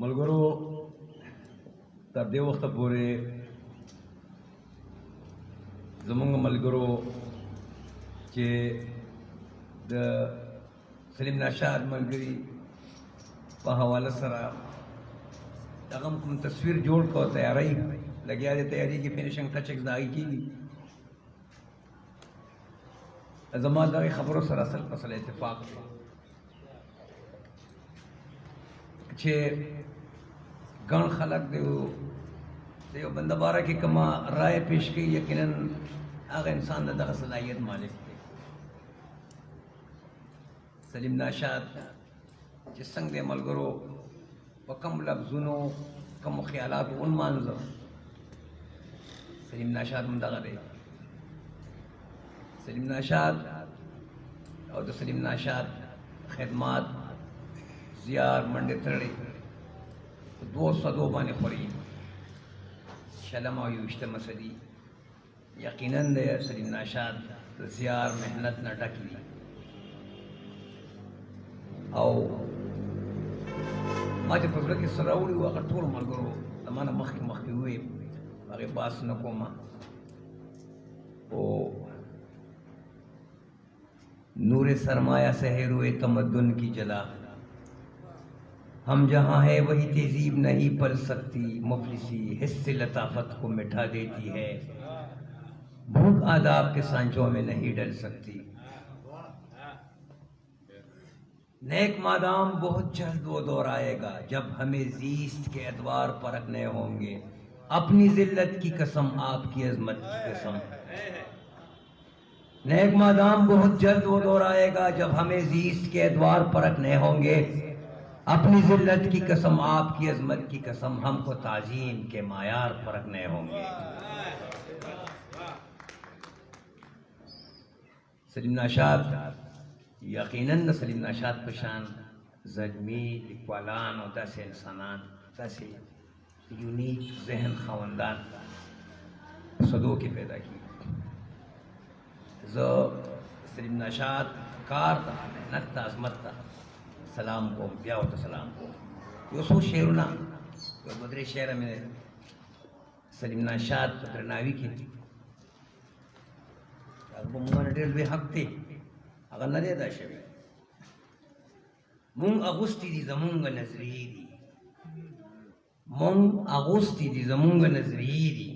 ملګرو تر دې وخته پورې زمونږ ملګرو چې د سلیم ناشاد ملګري په حواله سره هغه کوم تصویر جوړ کو تیاری لګیا دی تیاری کې فینیشنګ ټچ ځای کېږي زما د خبرو سره اصل مسله اتفاق چې ګڼ خلک د یو بنده باره کې کومه رائے پیش کوي یقینا هغه انسان د دغه صلاحیت مالک دی سلیم ناشاد چې څنګه د ملګرو په کوم لفظونو کوم خیالاتو ونمانځه سلیم ناشاد هم دغه دی سلیم ناشاد او د سلیم ناشاد خدمات زیار منډې تړلې دوه صدو باندې خوري شلم او یوشتمه صدي یقینا د سلیم ناشاد د زیار محنت نه ډکې دي او ما چې په زړه کې څه راوړي وو هغه ټول ملګرو زما نه مخکې وویې هغې باس نه کومه او नूर सरमाया से है रुए तमद्दुन की जला हम जहाँ है वही तहजीब नहीं पल सकती मुफलिसी हिस्से लताफत को मिटा देती है भूख आदाब के सांचों में नहीं डल सकती नेक मादाम बहुत जल्द वो दौर आएगा जब हमें जीस्त के एतवार परखने होंगे अपनी जिल्लत की कसम आपकी अजमत की कसम नेक मादाम बहुत जल्द वो दौर आएगा जब हमें जीस्त के एतवार परखने होंगे अपनी जिल्लत की कसम आपकी अजमत की कसम हमको ताजीम के मायार परखने होंगे सलीम नाशाद यकीनन सलीम नाशाद पशान ज़ल्मी इक़बालान और दस इंसानान दस यूनिक जहन खावंदान सदों की पैदा की जो सलीम नाशाद कार था मेहनत था अजमत था सलाम को ब्या होता सलाम को यो सो शेरना यो बदरे शेर में सलीम नाशाद नावी की थी अब मुंगा डेल भी हक थे अगर न दे दाशे मुंग अगुस्ती दी जमुंग नजरी दी मुंग अगुस्ती दी जमुंग नजरी दी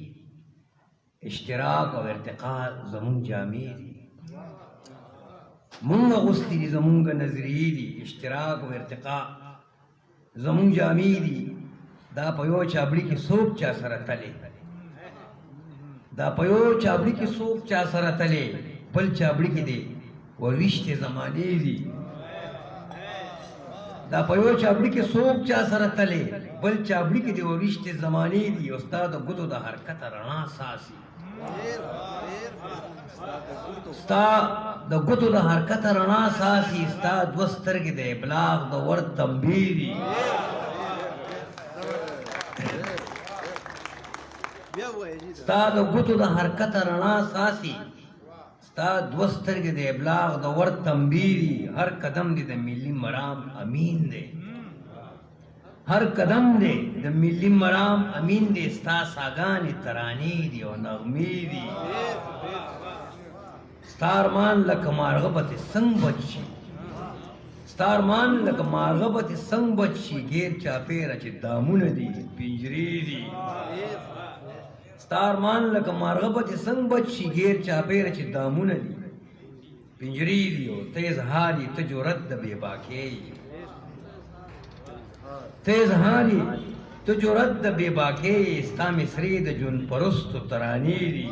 इश्तिराक और इर्तिका जमुंग जामी दी मुंग अगुस्ती दी जमुंग नजरी दी इश्तिराक और इर्तिका जमुंग जामी दी दा पयो चाबड़ी की सोप चा सरतले दा पयो चाबड़ी की सोप चा सरतले पल चाबड़ी की दे वो रिश्ते जमाने दी दा पयो चाबड़ी के सोप चा सरतले बल चाबड़ी के दे वो रिश्ते जमाने दी उस्ताद गुदो दा हरकत रणा सासी स्ता द गुदो दा हरकत रणा सासी स्ता द्वस्तर के दे बलाग द वर्द तंबीरी स्ता द गुदो दा हरकत रणा सासी स्ता द्वस्तर के दे बलाग द वर्द तंबीरी हर कदम दे द मिली मराम अमीन दे हर कदम दे द मिली मराम अमीन दे स्ता सागान तरानी दी और नगमी दी स्तारमान लक मारगबत संग बच्ची स्तारमान लक मारगबत संग बच्ची गेर चापे रच दामुन दी पिंजरी दी स्तारमान लक मारगबत संग बच्ची गेर चापे रच दामुन दी पिंजरी दी तेज हारी तजो रद्द बेबाके तेज हारी तुझो रद्द बेबाके स्ता मिसरीद जुन परस्त तरानी दी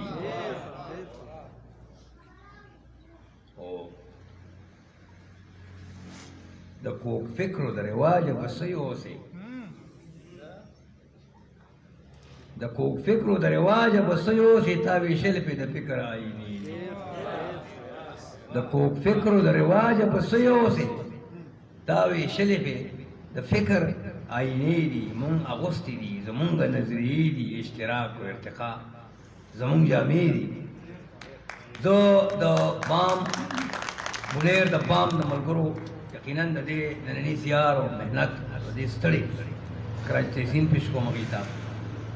द कोक फिक्र द रिवाज बसयो से द कोक फिक्र द रिवाज बसयो से तावी शिल पे द फिक्र आई नी द कोक फिक्र द रिवाज बसयो से तावी शिल पे द फिक्र आई नी दी मुंग अगुस्ती दी जमुंग नजरी दी इश्तिराक व इर्तिका जमुंग जामी दी दो द बाम मुनेर द बाम द मलगरो यकीनन दे नन्ही सियार और मेहनत दे स्तड़ी کراچ تحسین پیش کوم هغې ته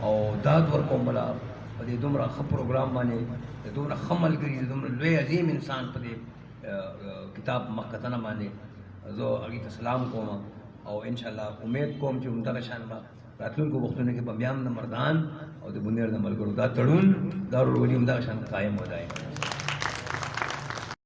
او داد ورکوم بله په دې دومره ښه پروګرام باندې د دومره ښه ملګري د دومره لوی عظیم انسان په دې کتاب مخکتنه باندې زه هغې ته سلام کوم او انشاءالله امید کوم چې همدغه شان به راتلونکو وختونو کې به بیا هم د مردان او د بونیر د ملګرو دا تړون دارالولي همدغه شان قایم ودای